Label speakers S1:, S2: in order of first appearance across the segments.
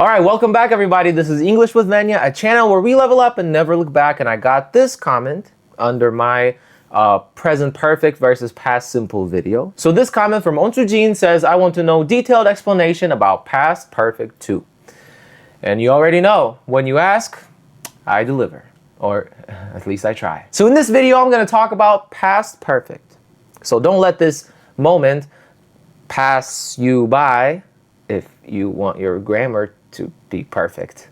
S1: All right, welcome back everybody. This is English with Venya, a channel where we level up and never look back. And I got this comment under my present perfect versus past simple video. So this comment from Onsujin says, I want to know detailed explanation about past perfect too. And you already know, when you ask, I deliver, or at least I try. So in this video, I'm going to talk about past perfect. So don't let this moment pass you by if you want your grammar to be perfect.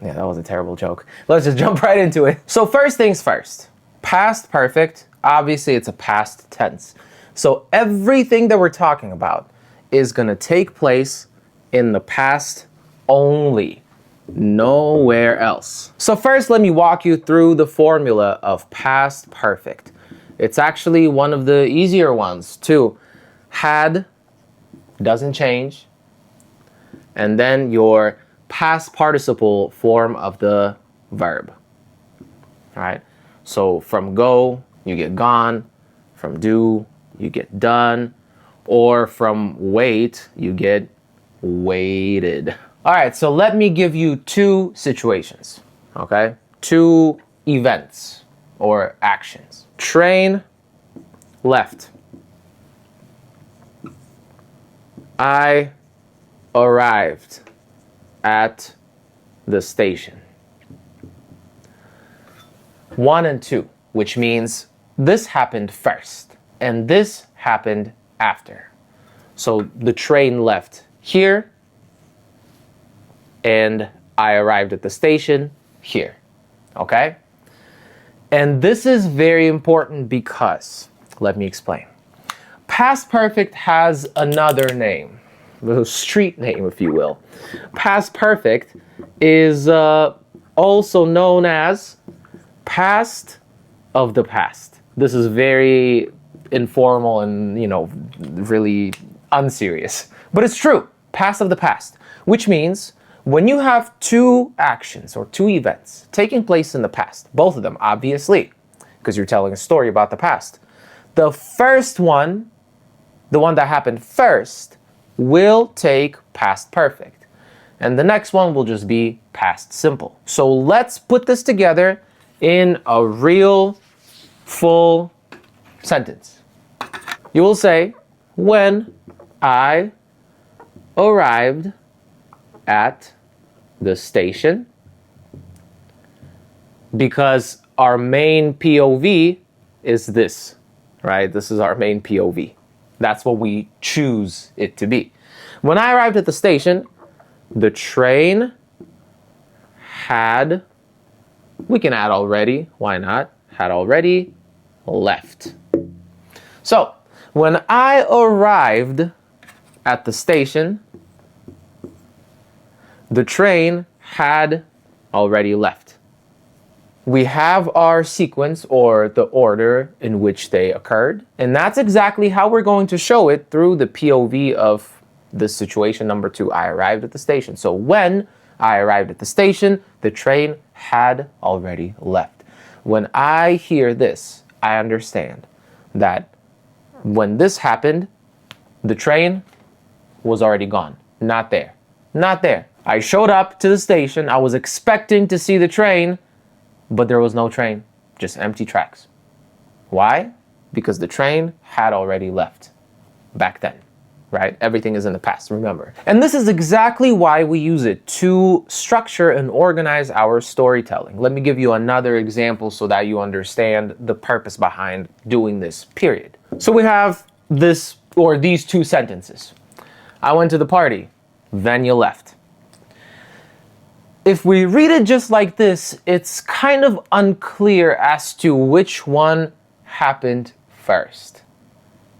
S1: Yeah, that was a terrible joke. Let's just jump right into it. So first things first, past perfect, obviously it's a past tense. So everything that we're talking about is going to take place in the past only, nowhere else. So first, let me walk you through the formula of past perfect. It's actually one of the easier ones too. Had doesn't change, and then your past participle form of the verb. All right, so from go, you get gone. From do, you get done. Or from wait, you get waited. All right, so let me give you two situations, okay? Two events or actions. Train left. I arrived at the station. 1 and 2, which means this happened first and this happened after. So the train left here and I arrived at the station here, okay? And this is very important because, let me explain. Past perfect has another name, a street name, if you will. Past perfect is also known as past of the past. This is very informal and, really unserious. But it's true, past of the past, which means when you have two actions or two events taking place in the past, both of them, obviously, because you're telling a story about the past, the first one, the one that happened first, will take past perfect. And the next one will just be past simple. So let's put this together in a real full sentence. You will say, when I arrived at the station, because our main POV is this, right? This is our main POV. That's what we choose it to be. When I arrived at the station, the train had, we can add already, why not? Had already left. So when I arrived at the station, the train had already left. We have our sequence or the order in which they occurred. And that's exactly how we're going to show it through the POV of the situation number 2. I arrived at the station. So when I arrived at the station, the train had already left. When I hear this, I understand that when this happened, the train was already gone. Not there. Not there. I showed up to the station. I was expecting to see the train, but there was no train, just empty tracks. Why? Because the train had already left back then, right? Everything is in the past, remember. And this is exactly why we use it to structure and organize our storytelling. Let me give you another example so that you understand the purpose behind doing this, period. So we have this, or these two sentences. I went to the party, Venya left. If we read it just like this, it's kind of unclear as to which one happened first.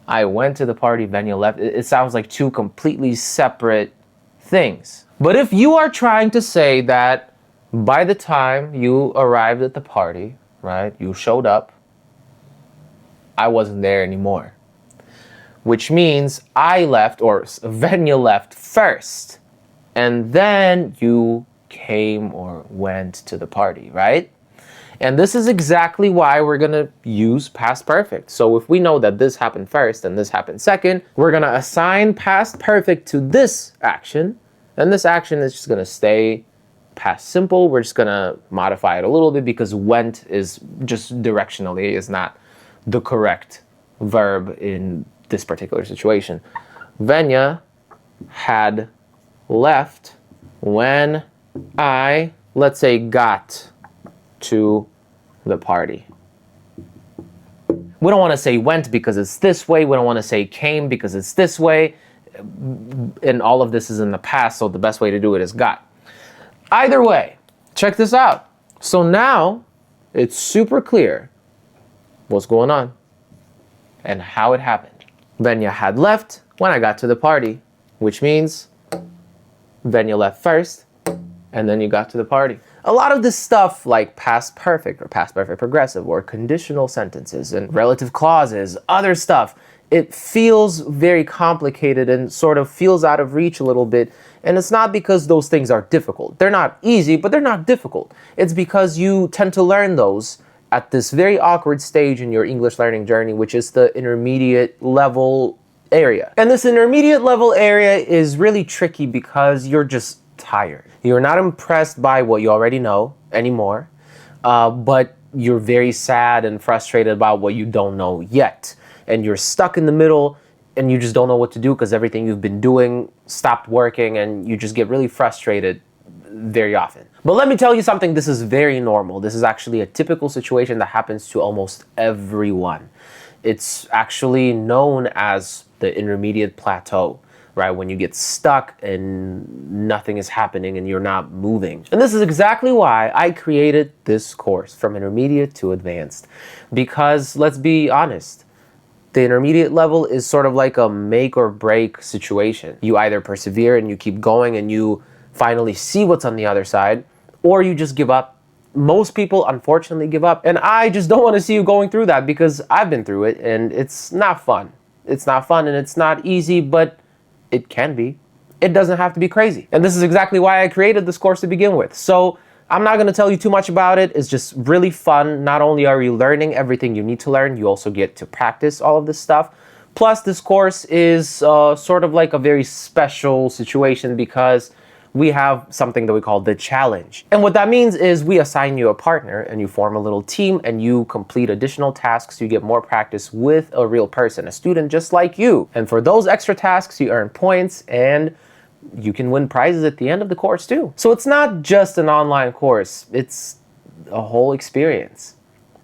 S1: I went to the party, Venya left. It sounds like two completely separate things. But if you are trying to say that by the time you arrived at the party, right, you showed up, I wasn't there anymore. Which means I left, or Venya left first, and then you came or went to the party, right? And this is exactly why we're gonna use past perfect. So if we know that this happened first and this happened second, we're gonna assign past perfect to this action And this action is just going to stay past simple. We're just going to modify it a little bit because went is just directionally is not the correct verb in this particular situation. Venya had left when I, let's say, got to the party. We don't want to say went because it's this way. We don't want to say came because it's this way. And all of this is in the past, so the best way to do it is got. Either way, check this out. So now it's super clear what's going on and how it happened. Venya had left when I got to the party, which means Venya left first and then you got to the party. A lot of this stuff like past perfect or past perfect progressive or conditional sentences and relative clauses, other stuff, it feels very complicated and sort of feels out of reach a little bit. And it's not because those things are difficult. They're not easy, but they're not difficult. It's because you tend to learn those at this very awkward stage in your English learning journey, which is the intermediate level area. And this intermediate level area is really tricky because you're just tired. You're not impressed by what you already know anymore, but you're very sad and frustrated about what you don't know yet. And you're stuck in the middle and you just don't know what to do because everything you've been doing stopped working and you just get really frustrated very often. But let me tell you something, this is very normal. This is actually a typical situation that happens to almost everyone. It's actually known as the intermediate plateau, right? When you get stuck and nothing is happening and you're not moving. And this is exactly why I created this course from intermediate to advanced. Because let's be honest, the intermediate level is sort of like a make or break situation. You either persevere and you keep going and you finally see what's on the other side, or you just give up. Most people unfortunately give up. And I just don't want to see you going through that because I've been through it and it's not fun. It's not fun and it's not easy, but it can be. It doesn't have to be crazy. And this is exactly why I created this course to begin with. So I'm not going to tell you too much about it. It's just really fun. Not only are you learning everything you need to learn, you also get to practice all of this stuff. Plus, this course is sort of like a very special situation because we have something that we call the challenge. And what that means is we assign you a partner and you form a little team and you complete additional tasks. You get more practice with a real person, a student just like you. And for those extra tasks, you earn points and you can win prizes at the end of the course too. So it's not just an online course, it's a whole experience.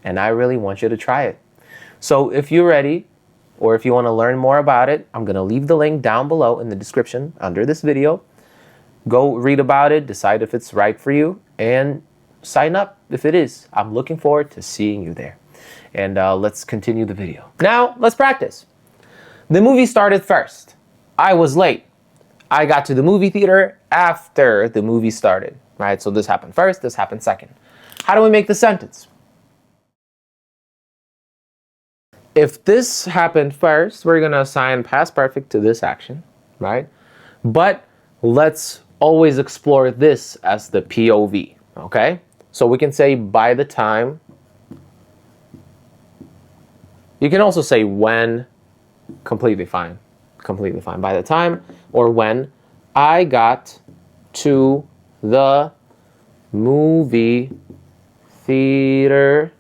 S1: And I really want you to try it. So if you're ready, or if you want to learn more about it, I'm going to leave the link down below in the description under this video. Go read about it, decide if it's right for you, and sign up if it is. I'm looking forward to seeing you there. And let's continue the video. Now, let's practice. The movie started first. I was late. I got to the movie theater after the movie started, right? So this happened first, this happened second. How do we make the sentence? If this happened first, we're going to assign past perfect to this action, right? But let's always explore this as the POV, okay? So we can say by the time. You can also say when, completely fine. Completely fine. By the time or when I got to the movie theater,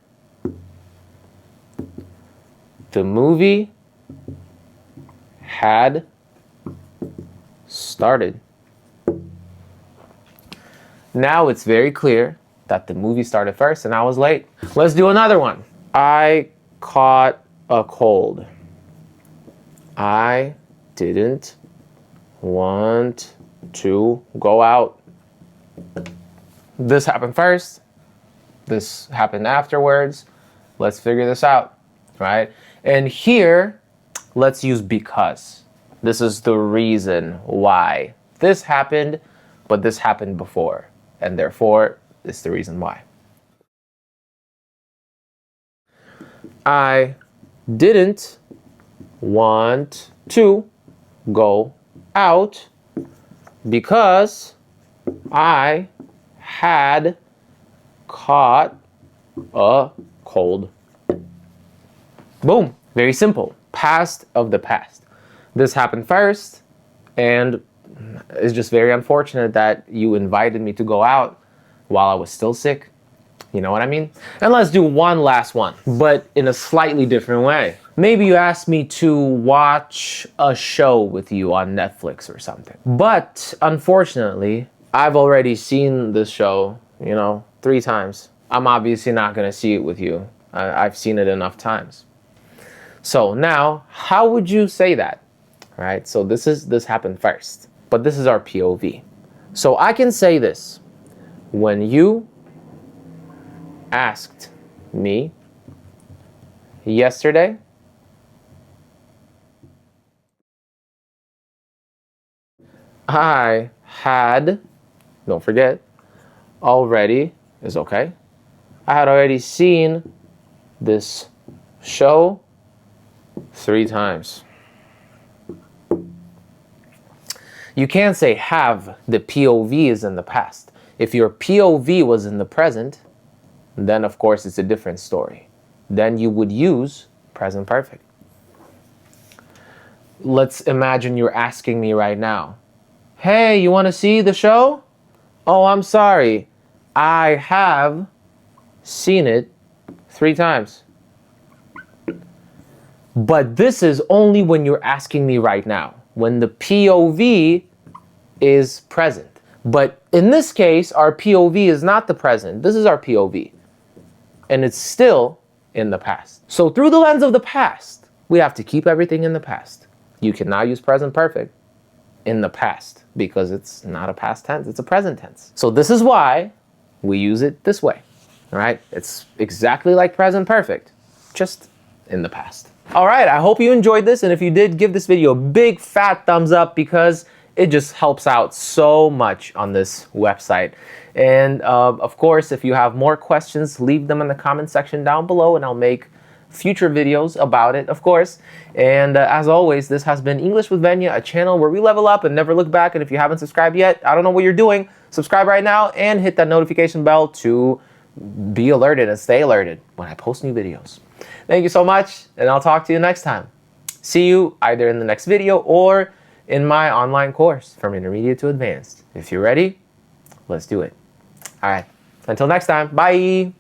S1: the movie had started. Now it's very clear that the movie started first and I was late. Let's do another one. I caught a cold. I didn't want to go out. This happened first. This happened afterwards. Let's figure this out, right? And here, let's use because. This is the reason why this happened, but this happened before. And therefore, it's the reason why. I didn't want to go out because I had caught a cold. Boom. Very simple. Past of the past. This happened first, and it's just very unfortunate that you invited me to go out while I was still sick. You know what I mean? And let's do one last one, but in a slightly different way. Maybe you asked me to watch a show with you on Netflix or something. But unfortunately, I've already seen this show, 3 times. I'm obviously not gonna see it with you. I've seen it enough times. So now, how would you say that? Right? So this happened first, but this is our POV. So I can say this: when you asked me yesterday, I had, don't forget, already is okay. I had already seen this show 3 times. You can't say have, the POV is in the past. If your POV was in the present, then of course it's a different story. Then you would use present perfect. Let's imagine you're asking me right now, hey, you want to see the show? Oh, I'm sorry. I have seen it 3 times. But this is only when you're asking me right now, when the POV is present. But in this case, our POV is not the present. This is our POV. And it's still in the past. So through the lens of the past, we have to keep everything in the past. You cannot use present perfect in the past because it's not a past tense, it's a present tense. So this is why we use it this way, all right? It's exactly like present perfect, just in the past. All right, I hope you enjoyed this, and if you did, give this video a big fat thumbs up because it just helps out so much on this website. And of course, if you have more questions, leave them in the comment section down below and I'll make future videos about it, of course. And as always, this has been English with Venya, a channel where we level up and never look back. And if you haven't subscribed yet, I don't know what you're doing. Subscribe right now and hit that notification bell to be alerted and stay alerted when I post new videos. Thank you so much, and I'll talk to you next time. See you either in the next video or in my online course from intermediate to advanced. If you're ready, let's do it. All right, until next time, bye.